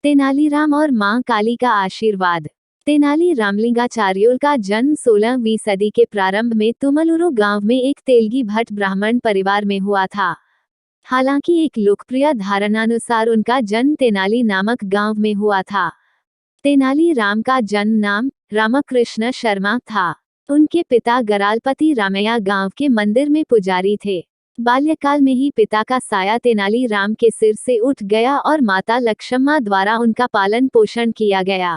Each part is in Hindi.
तेनालीराम और मां काली का आशीर्वाद। तेनाली रामलिंगाचार्योल का जन्म 16वीं सदी के प्रारंभ में तुमलुरु गांव में एक तेलगी भट्ट ब्राह्मण परिवार में हुआ था। हालांकि एक लोकप्रिय धारणानुसार उनका जन्म तेनाली नामक गांव में हुआ था। तेनाली राम का जन्म नाम रामकृष्ण शर्मा था। उनके पिता गरालपति रामैया गांव के मंदिर में पुजारी थे। बाल्यकाल में ही पिता का साया तेनाली राम के सिर से उठ गया और माता लक्ष्मम्मा द्वारा उनका पालन पोषण किया गया।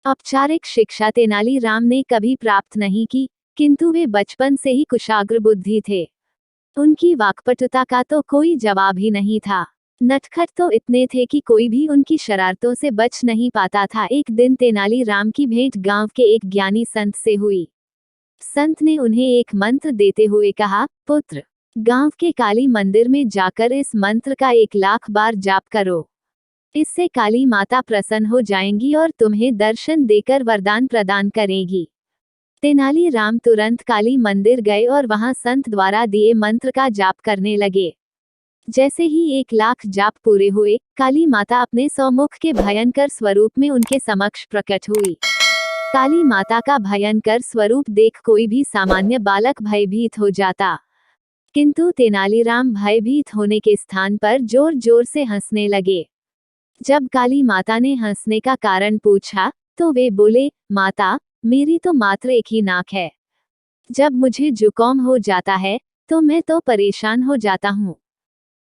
औपचारिक शिक्षा तेनाली राम ने कभी प्राप्त नहीं की, किंतु वे बचपन से ही कुशाग्र बुद्धि थे। उनकी वाक्पटुता का तो कोई जवाब ही नहीं था। नटखट तो इतने थे कि कोई भी उनकी शरारतों से बच नहीं पाता था। एक दिन तेनाली राम की भेंट गांव के एक ज्ञानी संत से हुई। संत ने उन्हें एक मंत्र देते हुए कहा, पुत्र, गांव के काली मंदिर में जाकर इस मंत्र का 1,00,000 बार जाप करो। इससे काली माता प्रसन्न हो जाएंगी और तुम्हें दर्शन देकर वरदान प्रदान करेगी। तेनाली राम तुरंत काली मंदिर गए और वहां संत द्वारा दिए मंत्र का जाप करने लगे। जैसे ही 1,00,000 जाप पूरे हुए, काली माता अपने सौमुख के भयंकर स्वरूप में उनके समक्ष प्रकट हुई। काली माता का भयंकर स्वरूप देख कोई भी सामान्य बालक भयभीत हो जाता, किंतु तेनालीराम भयभीत होने के स्थान पर जोर जोर से हंसने लगे। जब काली माता ने हंसने का कारण पूछा, तो वे बोले, माता, मेरी तो मात्र एक ही नाक है। जब मुझे जुकाम हो जाता है, तो मैं तो परेशान हो जाता हूँ।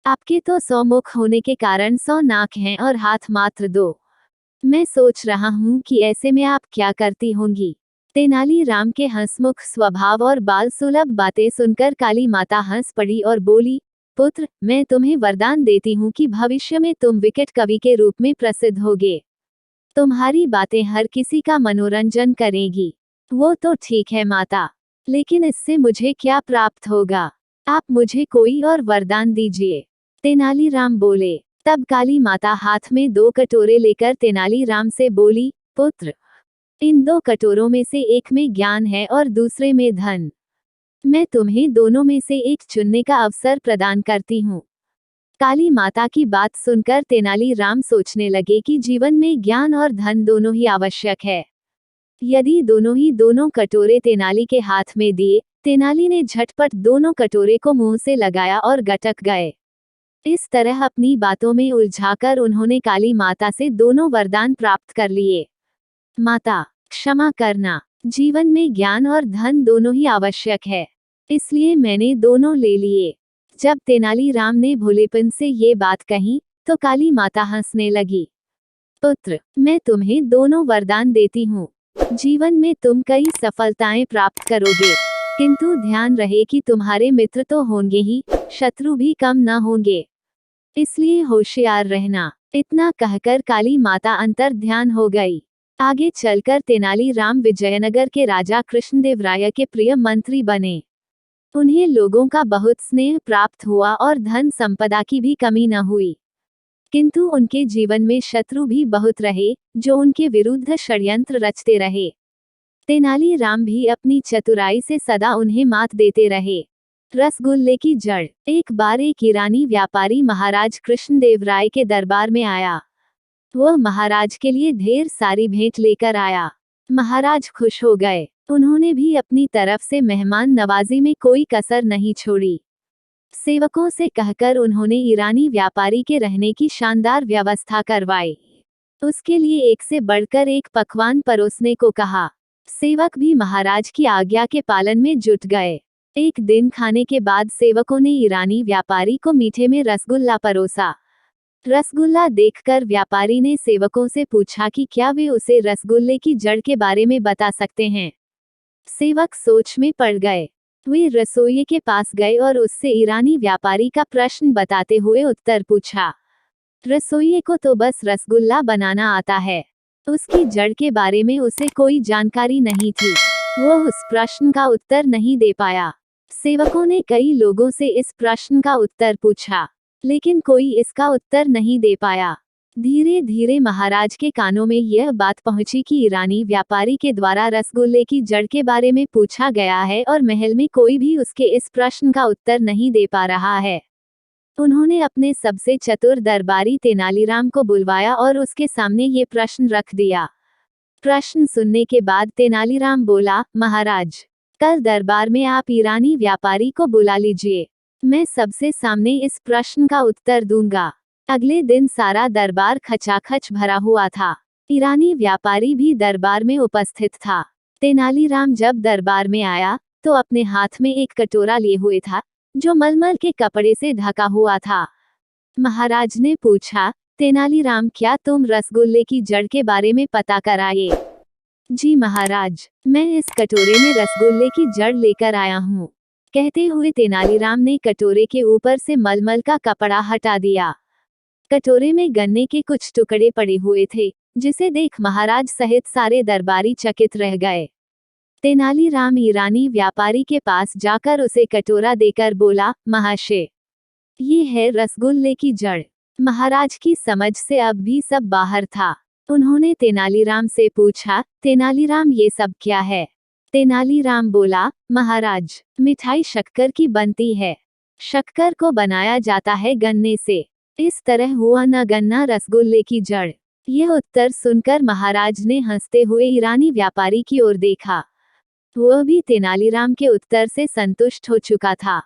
आपके तो 100 मुख होने के कारण 100 नाक हैं और हाथ मात्र 2। मैं सोच रहा हूँ कि ऐसे में आप क्या करती होंगी। तेनाली राम के हंसमुख स्वभाव और बाल सुलभ बातें सुनकर काली माता हंस पड़ी और बोली, पुत्र, मैं तुम्हें वरदान देती हूँ कि भविष्य में तुम विकट कवि के रूप में प्रसिद्ध होगे। तुम्हारी बातें हर किसी का मनोरंजन करेगी। वो तो ठीक है माता, लेकिन इससे मुझे क्या प्राप्त होगा? आप मुझे कोई और वरदान दीजिए। तेनालीराम बोले। तब काली माता हाथ में 2 कटोरे लेकर तेनालीराम से बोली, पुत्र, इन 2 कटोरों में से एक में ज्ञान है और दूसरे में धन। मैं तुम्हें दोनों में से एक चुनने का अवसर प्रदान करती हूँ। काली माता की बात सुनकर तेनालीराम सोचने लगे कि जीवन में ज्ञान और धन दोनों ही आवश्यक है। यदि दोनों कटोरे तेनाली के हाथ में दिए, तेनाली ने झटपट दोनों कटोरे को मुंह से लगाया और गटक गए। इस तरह अपनी बातों में उलझाकर उन्होंने काली माता से दोनों वरदान प्राप्त कर लिए। माता, क्षमा करना, जीवन में ज्ञान और धन दोनों ही आवश्यक है, इसलिए मैंने दोनों ले लिए। जब तेनालीराम ने भोलेपन से ये बात कही, तो काली माता हंसने लगी। पुत्र, मैं तुम्हें दोनों वरदान देती हूँ। जीवन में तुम कई सफलताएं प्राप्त करोगे, किंतु ध्यान रहे कि तुम्हारे मित्र तो होंगे ही, शत्रु भी कम न होंगे, इसलिए होशियार रहना। इतना कहकर काली माता अंतर ध्यान हो गई। आगे चलकर तेनालीराम विजयनगर के राजा कृष्णदेवराय के प्रिय मंत्री बने। उन्हें लोगों का बहुत स्नेह प्राप्त हुआ और धन संपदा की भी कमी न हुई, किंतु उनके जीवन में शत्रु भी बहुत रहे, जो उनके विरुद्ध षड्यंत्र रचते रहे। तेनालीराम भी अपनी चतुराई से सदा उन्हें मात देते रहे। रसगुल्ले की जड़। एक बार एक ईरानी व्यापारी महाराज कृष्णदेवराय के दरबार में आया। वह महाराज के लिए ढेर सारी भेंट लेकर आया। महाराज खुश हो गए। उन्होंने भी अपनी तरफ से मेहमान नवाजी में कोई कसर नहीं छोड़ी। सेवकों से कहकर उन्होंने ईरानी व्यापारी के रहने की शानदार व्यवस्था करवाई। उसके लिए एक से बढ़कर एक पकवान परोसने को कहा। सेवक भी महाराज की आज्ञा के पालन में जुट गए। एक दिन खाने के बाद सेवकों ने ईरानी व्यापारी को मीठे में रसगुल्ला परोसा। रसगुल्ला देखकर व्यापारी ने सेवकों से पूछा कि क्या वे उसे रसगुल्ले की जड़ के बारे में बता सकते हैं। सेवक सोच में पड़ गए। वे रसोइये के पास गए और उससे ईरानी व्यापारी का प्रश्न बताते हुए उत्तर पूछा। रसोइये को तो बस रसगुल्ला बनाना आता है, उसकी जड़ के बारे में उसे कोई जानकारी नहीं थी। वह उस प्रश्न का उत्तर नहीं दे पाया। सेवकों ने कई लोगों से इस प्रश्न का उत्तर पूछा, लेकिन कोई इसका उत्तर नहीं दे पाया। धीरे धीरे महाराज के कानों में यह बात पहुंची कि ईरानी व्यापारी के द्वारा रसगुल्ले की जड़ के बारे में पूछा गया है और महल में कोई भी उसके इस प्रश्न का उत्तर नहीं दे पा रहा है। उन्होंने अपने सबसे चतुर दरबारी तेनालीराम को बुलवाया और उसके सामने ये प्रश्न रख दिया। प्रश्न सुनने के बाद तेनालीराम बोला, महाराज, कल दरबार में आप ईरानी व्यापारी को बुला लीजिए, मैं सबसे सामने इस प्रश्न का उत्तर दूंगा। अगले दिन सारा दरबार खचाखच भरा हुआ था। ईरानी व्यापारी भी दरबार में उपस्थित था। तेनालीराम जब दरबार में आया तो अपने हाथ में एक कटोरा लिए हुए था, जो मलमल के कपड़े से ढका हुआ था। महाराज ने पूछा, तेनालीराम, क्या तुम रसगुल्ले की जड़ के बारे में पता कर आए? जी महाराज, मैं इस कटोरे में रसगुल्ले की जड़ लेकर आया हूँ, कहते हुए तेनालीराम ने कटोरे के ऊपर से मलमल का कपड़ा हटा दिया। कटोरे में गन्ने के कुछ टुकड़े पड़े हुए थे, जिसे देख महाराज सहित सारे दरबारी चकित रह गए। तेनालीराम ईरानी व्यापारी के पास जाकर उसे कटोरा देकर बोला, महाशय, ये है रसगुल्ले की जड़। महाराज की समझ से अब भी सब बाहर था। उन्होंने तेनालीराम से पूछा, तेनालीराम, ये सब क्या है? तेनालीराम बोला, महाराज, मिठाई शक्कर की बनती है। शक्कर को बनाया जाता है गन्ने से। इस तरह हुआ न गन्ना रसगुल्ले की जड़। यह उत्तर सुनकर महाराज ने हंसते हुए ईरानी व्यापारी की ओर देखा। वह भी तेनालीराम के उत्तर से संतुष्ट हो चुका था।